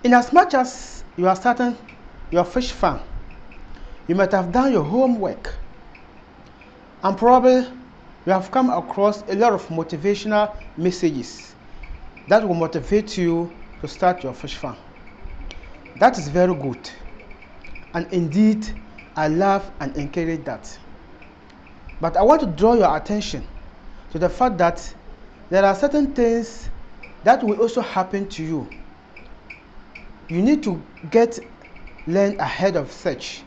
In as much as you are starting your fish farm, you might have done your homework and probably you have come across a lot of motivational messages that will motivate you to start your fish farm. That is very good, and indeed I love and encourage that. But I want to draw your attention to the fact that there are certain things that will also happen to you. You need to learn ahead of such,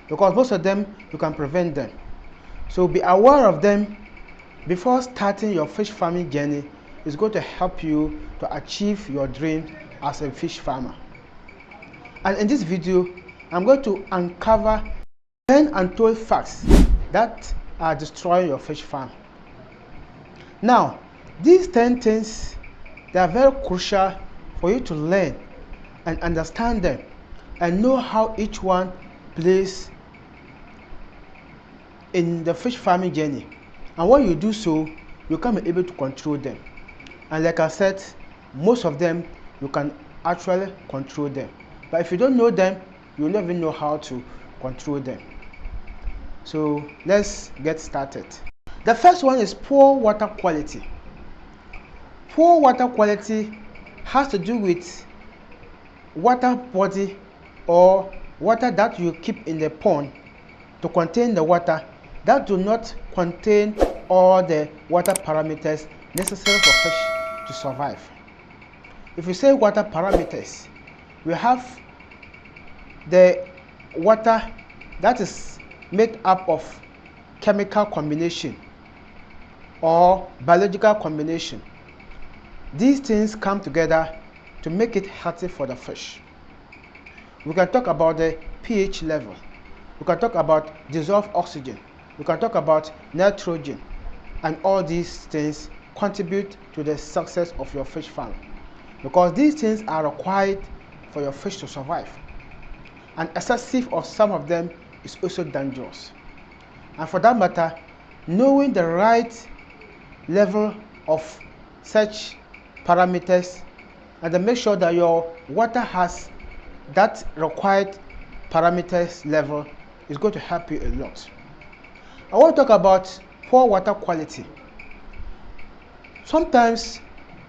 because most of them you can prevent them. So be aware of them before starting your fish farming journey. Is going to help you to achieve your dream as a fish farmer. And in this video, I'm going to uncover 10 untold facts that are destroying your fish farm. Now, these 10 things, they are very crucial for you to learn and understand them and know how each one plays in the fish farming journey. And when you do so, you can be able to control them. And like I said, most of them you can actually control them. But if you don't know them, you will never know how to control them. So let's get started. The first one is poor water quality. Poor water quality has to do with water body or water that you keep in the pond to contain the water that do not contain all the water parameters necessary for fish to survive. If you say water parameters, we have the water that is made up of chemical combination or biological combination. These things come together to make it healthy for the fish. We can talk about the pH level. We can talk about dissolved oxygen. We can talk about nitrogen, and all these things contribute to the success of your fish farm, because these things are required for your fish to survive, and excessive of some of them is also dangerous. And for that matter, knowing the right level of such parameters and then make sure that your water has that required parameters level is going to help you a lot. I want to talk about poor water quality. Sometimes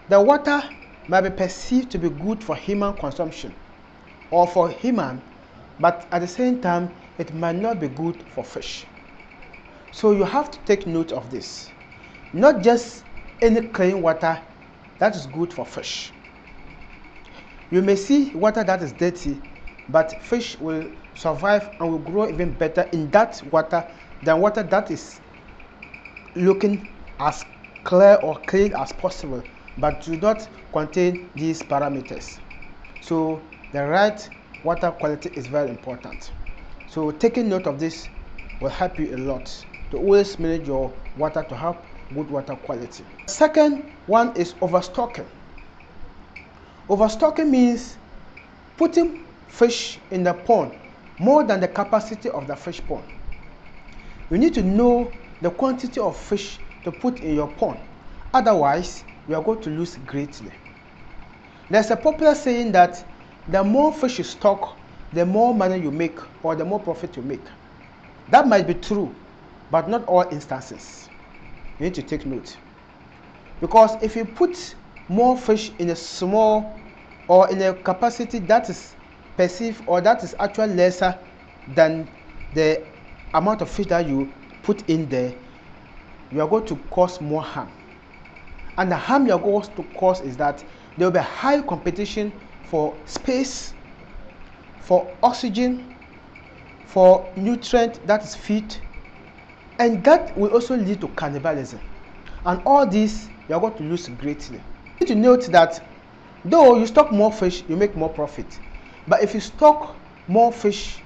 the water might be perceived to be good for human consumption or for human, but at the same time it might not be good for fish. So you have to take note of this. Not just any clean water that is good for fish. You may see water that is dirty, but fish will survive and will grow even better in that water than water that is looking as clear or clean as possible but do not contain these parameters. So the right water quality is very important. So taking note of this will help you a lot to always manage your water to have good water quality. Second one is overstocking. Overstocking means putting fish in the pond more than the capacity of the fish pond. You need to know the quantity of fish to put in your pond. Otherwise, you are going to lose greatly. There's a popular saying that the more fish you stock, the more money you make or the more profit you make. That might be true, but not all instances. You need to take note. Because if you put more fish in a small or in a capacity that is perceived or that is actually lesser than the amount of fish that you put in there, you are going to cause more harm. And the harm you are going to cause is that there will be high competition for space, for oxygen, for nutrient that is feed, and that will also lead to cannibalism. And all this you are going to lose greatly. You need to note that though you stock more fish, you make more profit. But if you stock more fish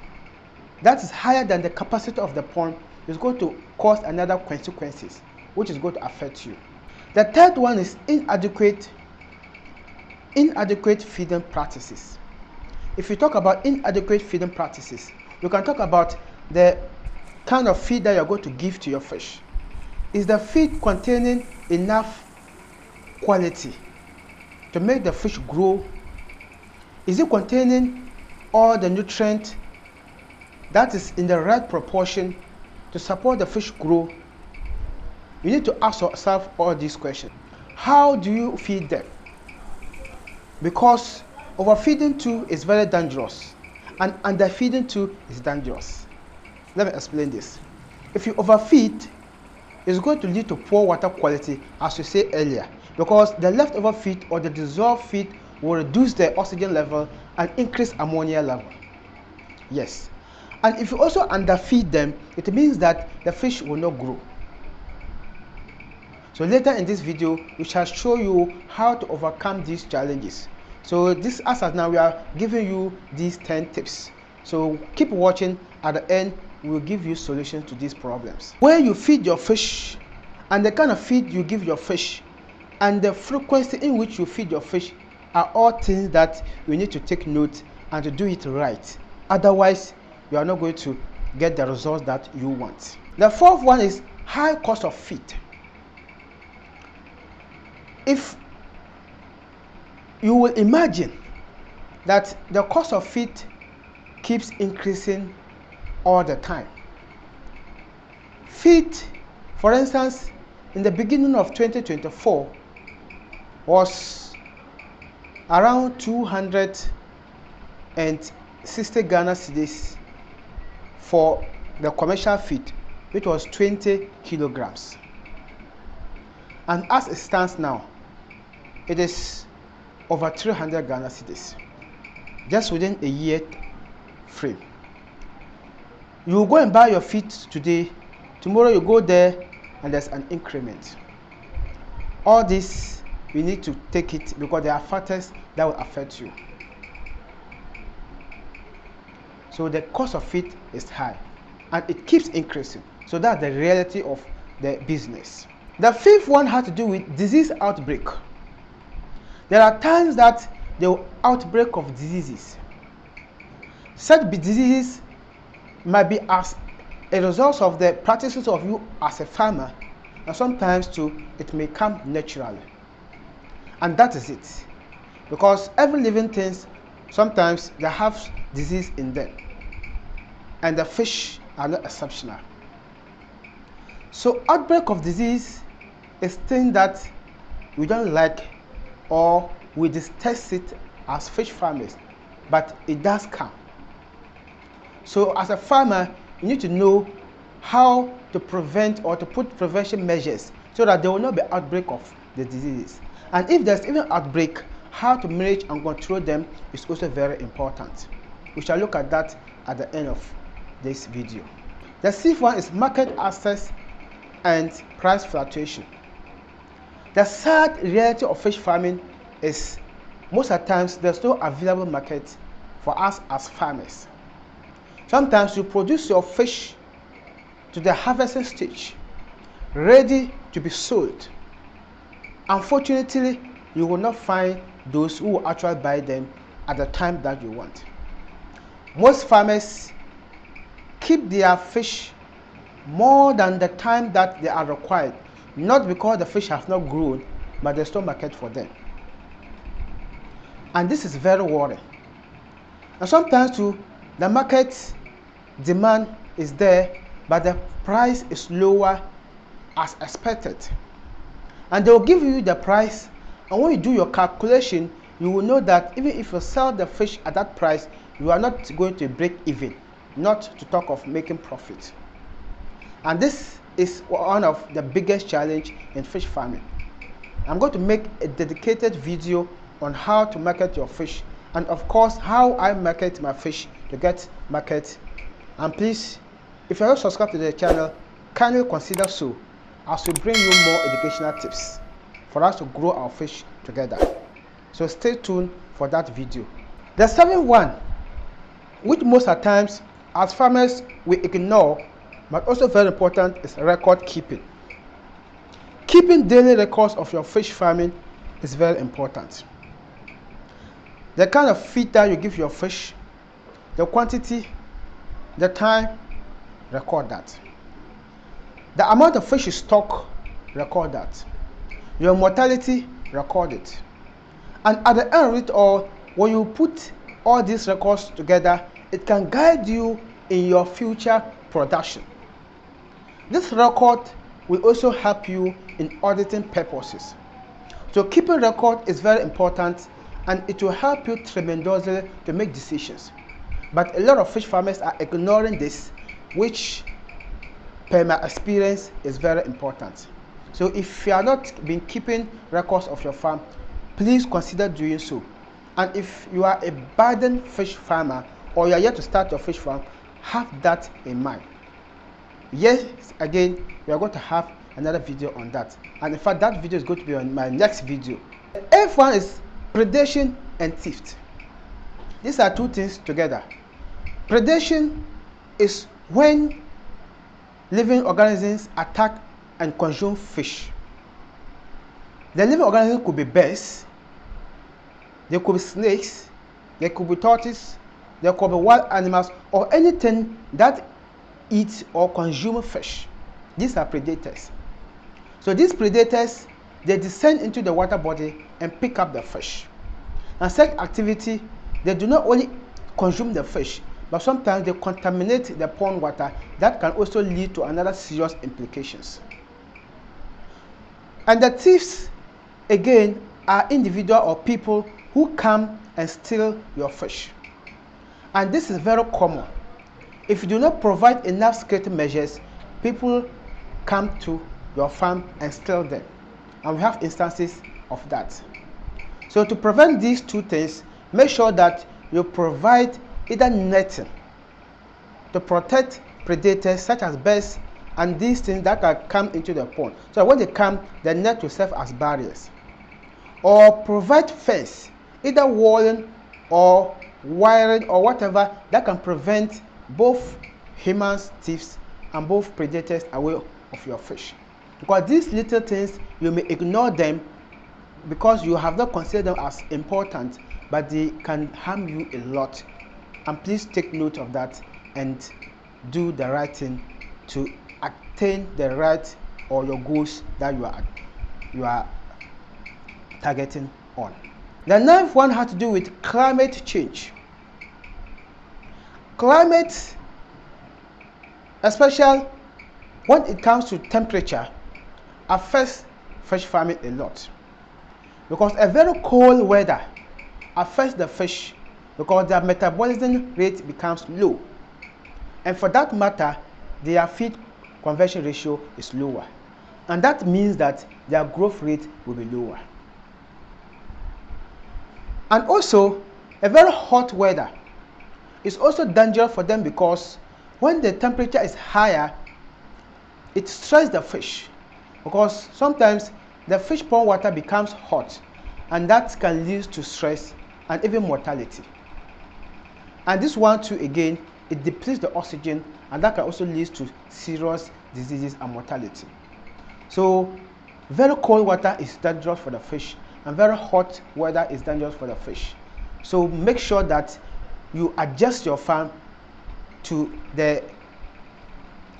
that is higher than the capacity of the pond, it's going to cause another consequences, which is going to affect you. The third one is inadequate feeding practices. If you talk about inadequate feeding practices, you can talk about the kind of feed that you're going to give to your fish. Is the feed containing enough quality to make the fish grow Is it containing all the nutrient that is in the right proportion to support the fish grow? You need to ask yourself all these questions. How do you feed them? Because overfeeding too is very dangerous, and underfeeding too is dangerous. Let me explain this. If you overfeed, it's going to lead to poor water quality, as we said earlier, because the leftover feed or the dissolved feed will reduce the oxygen level and increase ammonia level. Yes. And if you also underfeed them, it means that the fish will not grow. So later in this video, we shall show you how to overcome these challenges. So this, as of now, we are giving you these 10 tips. So keep watching. At the end, we will give you solutions to these problems. Where you feed your fish, and the kind of feed you give your fish, and the frequency in which you feed your fish are all things that you need to take note and to do it right. Otherwise, you are not going to get the results that you want. The fourth one is high cost of feed. If you will imagine that the cost of feed keeps increasing all the time. Feed, for instance, in the beginning of 2024 was around 260 Ghana cedis for the commercial feed, which was 20 kilograms. And as it stands now, it is over 300 Ghana cedis, just within a year frame. You will go and buy your feed today, tomorrow you go there and there's an increment. All this, you need to take it because there are factors that will affect you. So the cost of feed is high and it keeps increasing. So that's the reality of the business. The fifth one has to do with disease outbreak. There are times that there will outbreak of diseases. Such diseases might be as a result of the practices of you as a farmer, and sometimes too it may come naturally. And that is it. Because every living thing, sometimes they have disease in them. And the fish are not exceptional. So outbreak of disease is thing that we don't like or we detest it as fish farmers, but it does come. So as a farmer, you need to know how to prevent or to put prevention measures so that there will not be outbreak of the diseases. And if there's even outbreak, how to manage and control them is also very important. We shall look at that at the end of this video. The sixth one is market access and price fluctuation. The sad reality of fish farming is most of the times there's no available market for us as farmers. Sometimes you produce your fish to the harvesting stage, ready to be sold. Unfortunately, you will not find those who will actually buy them at the time that you want. Most farmers keep their fish more than the time that they are required, not because the fish have not grown, but there's no market for them. And this is very worrying. And sometimes too, the market demand is there, but the price is lower as expected. And they will give you the price, and when you do your calculation, you will know that even if you sell the fish at that price, you are not going to break even, not to talk of making profit. And this is one of the biggest challenge in fish farming. I'm going to make a dedicated video on how to market your fish, and of course how I market my fish to get market. And please, if you are not subscribed to the channel, kindly consider so, as we bring you more educational tips for us to grow our fish together. So stay tuned for that video. The seventh one, which most of the times as farmers we ignore, but also very important, is record keeping. Keeping daily records of your fish farming is very important. The kind of feed that you give your fish, the quantity, the time, record that. The amount of fish you stock, record that. Your mortality, record it. And at the end of it all, when you put all these records together, it can guide you in your future production. This record will also help you in auditing purposes. So keeping record is very important, and it will help you tremendously to make decisions. But a lot of fish farmers are ignoring this, which per my experience is very important. So if you are not been keeping records of your farm, please consider doing so. And if you are a budding fish farmer, or you are yet to start your fish farm, have that in mind. Yes, again, we are going to have another video on that, and in fact that video is going to be on my next video. F1 is predation and theft. These are two things together. Predation is when living organisms attack and consume fish. The living organisms could be birds, they could be snakes, they could be tortoises, they could be wild animals, or anything that eats or consumes fish. These are predators. So these predators, they descend into the water body and pick up the fish. And such activity, they do not only consume the fish, but sometimes they contaminate the pond water. That can also lead to another serious implications. And the thieves, again, are individual or people who come and steal your fish. And this is very common. If you do not provide enough security measures, people come to your farm and steal them. And we have instances of that. So to prevent these two things, make sure that you provide either netting to protect predators such as birds and these things that can come into the pond. So when they come, the net will serve as barriers. Or provide fence, either walling or wiring or whatever that can prevent both humans, thieves, and both predators away of your fish. Because these little things, you may ignore them because you have not considered them as important, but they can harm you a lot. And please take note of that and do the right thing to attain the right or your goals that you are targeting on. The ninth one has to do with climate change. Climate, especially when it comes to temperature, affects fish farming a lot, because a very cold weather affects the fish because their metabolism rate becomes low, and for that matter their feed conversion ratio is lower, and that means that their growth rate will be lower. And also a very hot weather is also dangerous for them, because when the temperature is higher, it stresses the fish, because sometimes the fish pond water becomes hot, and that can lead to stress and even mortality. And this one too, again, it depletes the oxygen, and that can also lead to serious diseases and mortality. So very cold water is dangerous for the fish, and very hot weather is dangerous for the fish. So make sure that you adjust your farm to the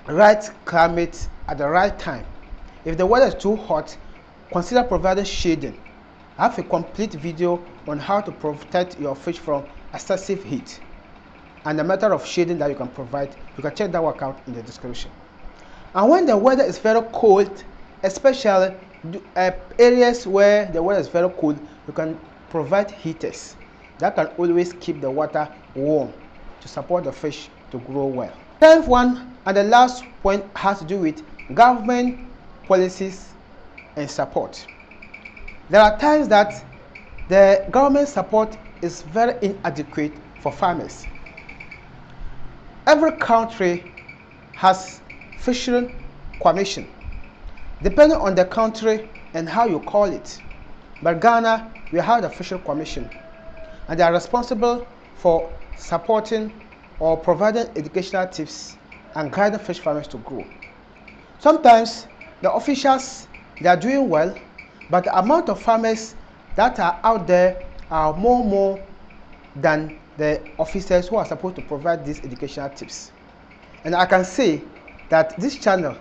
right climate at the right time. If the weather is too hot, consider providing shading. I have a complete video on how to protect your fish from excessive heat and the method of shading that you can provide. You can check that work out in the description. And when the weather is very cold, especially areas where the weather is very cold, you can provide heaters that can always keep the water warm to support the fish to grow well. 10th one and the last point has to do with government policies and support. There are times that the government support is very inadequate for farmers. Every country has fishery commission, depending on the country and how you call it. But Ghana, we have the fishery commission, and they are responsible for supporting or providing educational tips and guiding fish farmers to grow. Sometimes the officials, they are doing well, but the amount of farmers that are out there are more than the officers who are supposed to provide these educational tips. And I can say that this channel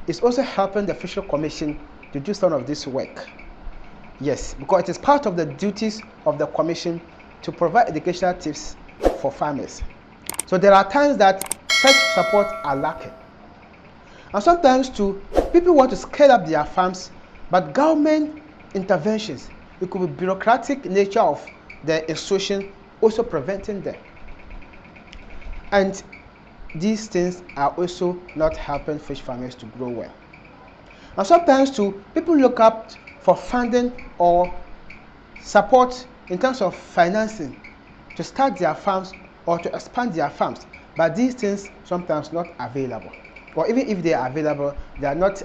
is also helping the Fishery Commission to do some of this work. Yes, because it is part of the duties of the commission to provide educational tips for farmers. So there are times that such support are lacking. And sometimes too, people want to scale up their farms, but government interventions, it could be bureaucratic nature of the institution also preventing them. And these things are also not helping fish farmers to grow well. And sometimes too, people look up for funding or support in terms of financing to start their farms or to expand their farms, but these things sometimes not available, or even if they are available, they are not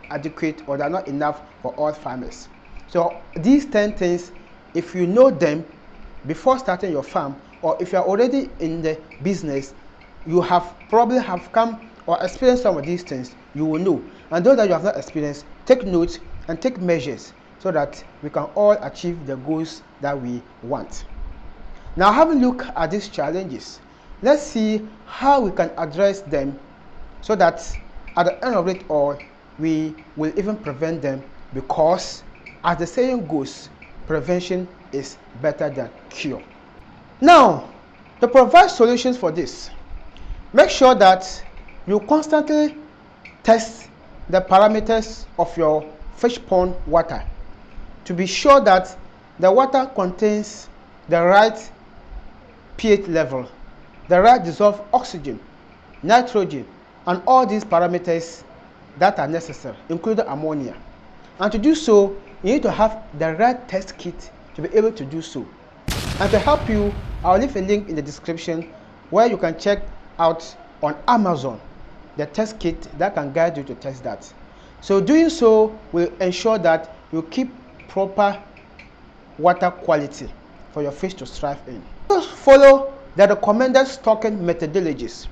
adequate or they are not enough for all farmers. So these 10 things, if you know them before starting your farm, or if you are already in the business, you have probably have come or experienced some of these things, you will know. And those that you have not experienced, take notes and take measures so that we can all achieve the goals that we want. Now, having a look at these challenges, let's see how we can address them so that at the end of it all, we will even prevent them, because as the saying goes, prevention is better than cure. Now, to provide solutions for this, make sure that you constantly test the parameters of your fish pond water to be sure that the water contains the right pH level, the right dissolved oxygen, nitrogen, and all these parameters that are necessary, including ammonia. And to do so, you need to have the right test kit to be able to do so. And to help you, I'll leave a link in the description where you can check out on Amazon the test kit that can guide you to test that. So doing so will ensure that you keep proper water quality for your fish to thrive in. Just follow the recommended stocking methodologies.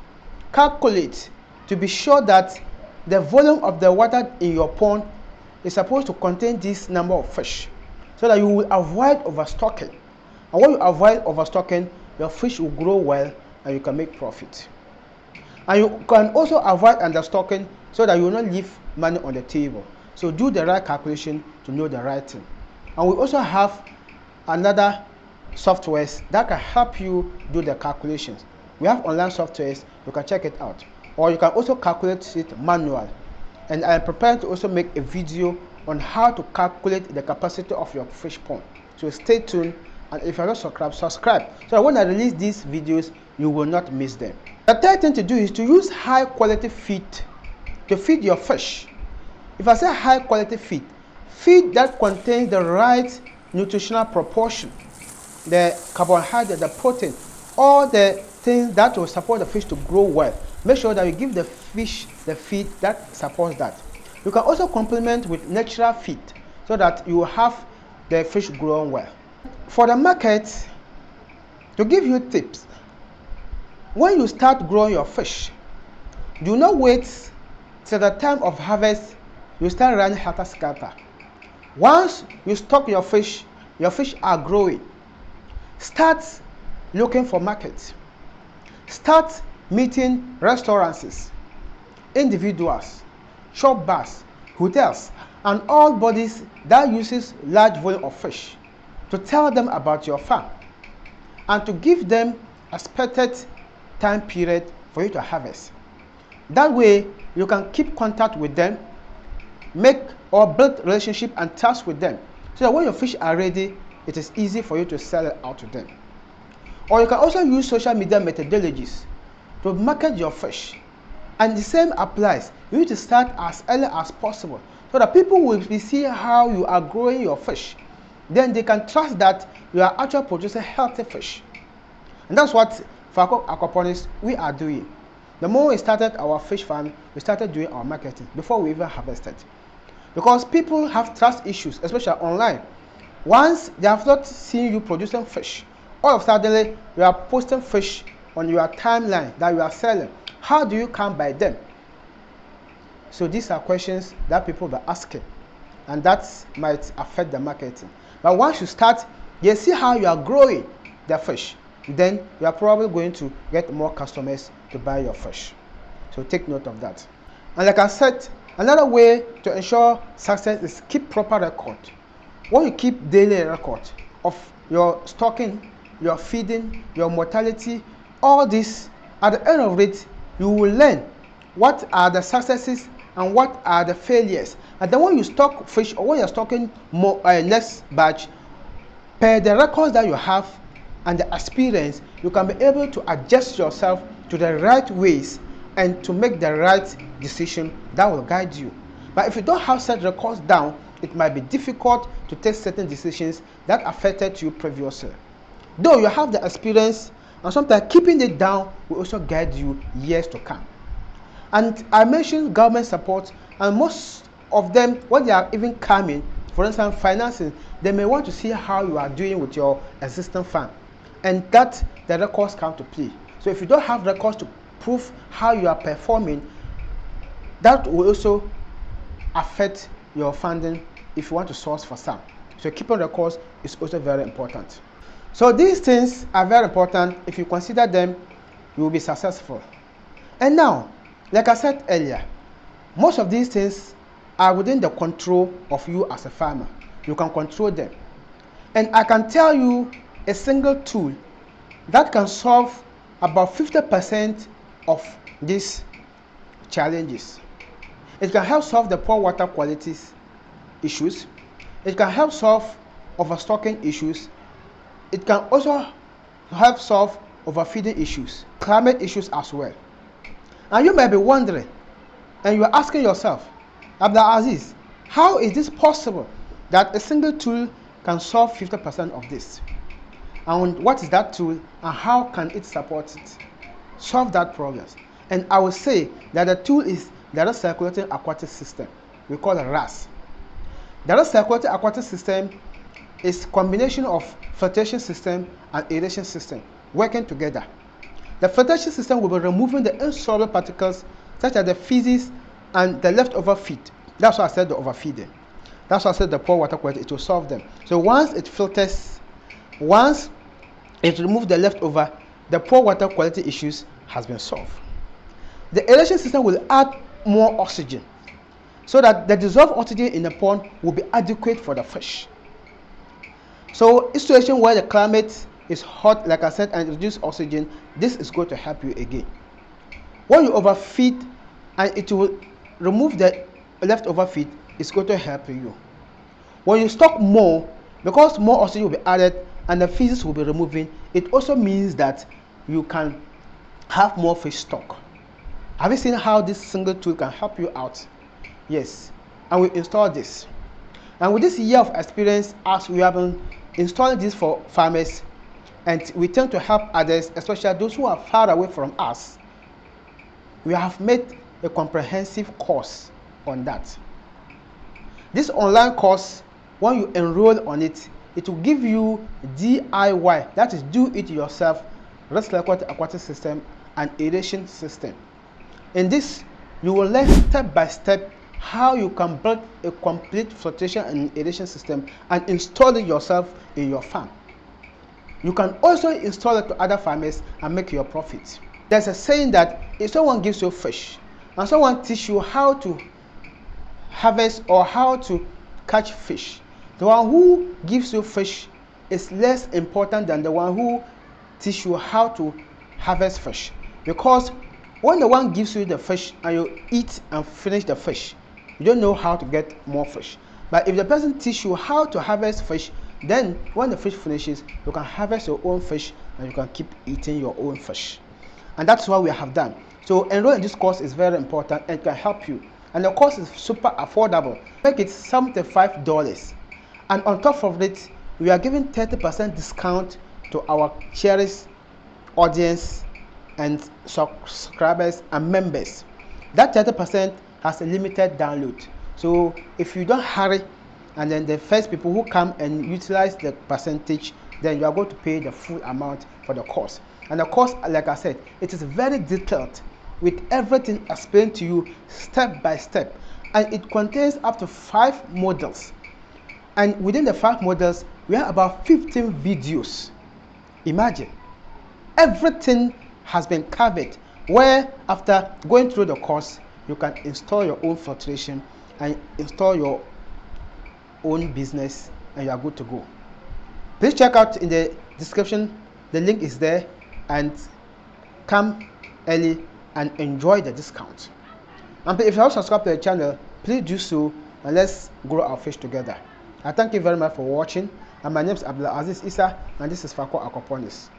Calculate to be sure that the volume of the water in your pond is supposed to contain this number of fish, so that you will avoid overstocking. And when you avoid overstocking, your fish will grow well and you can make profit. And you can also avoid understocking so that you will not leave money on the table. So do the right calculation to know the right thing. And we also have another softwares that can help you do the calculations. We have online softwares, you can check it out. Or you can also calculate it manually. And I am prepared to also make a video on how to calculate the capacity of your fish pond. So stay tuned, and if you are not subscribed, subscribe, so that when I release these videos, you will not miss them. The third thing to do is to use high quality feed to feed your fish. If I say high quality feed that contains the right nutritional proportion, the carbohydrate, the protein, all the things that will support the fish to grow well. Make sure that you give the fish the feed that supports that. You can also complement with natural feed so that you will have the fish growing well. For the market, to give you tips, when you start growing your fish, do not wait till the time of harvest you start running helter-skelter. Once you stock your fish are growing. Start looking for markets. Start meeting restaurants, individuals, shop bars, hotels, and all bodies that uses large volume of fish to tell them about your farm and to give them expected time period for you to harvest. That way you can keep contact with them, make or build relationship and trust with them, so that when your fish are ready, it is easy for you to sell it out to them. Or you can also use social media methodologies to market your fish. And the same applies. You need to start as early as possible so that people will be seeing how you are growing your fish. Then they can trust that you are actually producing healthy fish. And that's what for Aquaponics we are doing. The moment we started our fish farm, we started doing our marketing before we even harvested. Because people have trust issues, especially online. Once they have not seen you producing fish, all of a sudden you are posting fish on your timeline that you are selling. How do you come by them? So these are questions that people are asking, and that might affect the marketing. But once you start, you see how you are growing the fish, then you are probably going to get more customers to buy your fish. So take note of that. And like I said, another way to ensure success is keep proper record. When you keep daily record of your stocking, your feeding, your mortality, all this. At the end of it, you will learn what are the successes and what are the failures. And then when you stock fish or when you're stocking more next batch, per the records that you have and the experience, you can be able to adjust yourself to the right ways and to make the right decision that will guide you. But if you don't have set records down, it might be difficult to take certain decisions that affected you previously. Though you have the experience, and sometimes keeping it down will also guide you years to come. And I mentioned government support, and most of them, when they are even coming, for instance, financing, they may want to see how you are doing with your existing farm, and that the records come to play. So if you don't have records to prove how you are performing, that will also affect your funding if you want to source for some. So keeping records is also very important. So these things are very important. If you consider them, you will be successful. And now, like I said earlier, most of these things are within the control of you as a farmer. You can control them. And I can tell you a single tool that can solve about 50% of these challenges. It can help solve the poor water quality issues. It can help solve overstocking issues. It can also help solve overfeeding issues, climate issues as well. And you may be wondering, and you are asking yourself, Abdul Aziz, how is this possible that a single tool can solve 50% of this? And what is that tool, and how can it support it? Solve that problem. And I will say that the tool is the recirculating aquatic system. We call it RAS. The recirculating aquatic system is a combination of filtration system and aeration system working together. The filtration system will be removing the insoluble particles such as the feces and the leftover feed. That's why I said the overfeeding. That's why I said the poor water quality. It will solve them. So once it filters, once it removes the leftover, the poor water quality issues has been solved. The aeration system will add more oxygen so that the dissolved oxygen in the pond will be adequate for the fish. So in situation where the climate is hot, like I said, and reduce oxygen, this is going to help you again. When you overfeed and it will remove the leftover feed, it's going to help you. When you stock more, because more oxygen will be added and the feces will be removing, it also means that you can have more fish stock. Have you seen how this single tool can help you out? Yes, and we install this. And with this year of experience, as we have been installing this for farmers, and we tend to help others, especially those who are far away from us, we have made a comprehensive course on that. This online course, when you enroll on it, it will give you DIY, that is do it yourself, recirculating aquatic system and aeration system. In this, you will learn step by step how you can build a complete filtration and aeration system and install it yourself in your farm. You can also install it to other farmers and make your profit. There's a saying that if someone gives you fish and someone teaches you how to harvest or how to catch fish, the one who gives you fish is less important than the one who teaches you how to harvest fish. Because when the one gives you the fish and you eat and finish the fish, you don't know how to get more fish. But if the person teaches you how to harvest fish, then when the fish finishes, you can harvest your own fish and you can keep eating your own fish. And that's what we have done. So enroll in this course is very important and can help you. And the course is super affordable. Make it $75. And on top of it, we are giving 30% discount to our cherished audience and subscribers and members. That 30% has a limited download. So if you don't hurry, and then the first people who come and utilize the percentage, then you are going to pay the full amount for the course. And the course, like I said, it is very detailed with everything explained to you step by step. And it contains up to 5 models. And within the 5 models, we have about 15 videos. Imagine, everything has been covered, where after going through the course, you can install your own filtration and install your own business and you are good to go. Please check out in the description The link is there, and come early and enjoy the discount. And if you have subscribed to the channel, please do so, and let's grow our fish together. I thank you very much for watching, and my name is Abdulaziz Issa, and this is Aquaponics.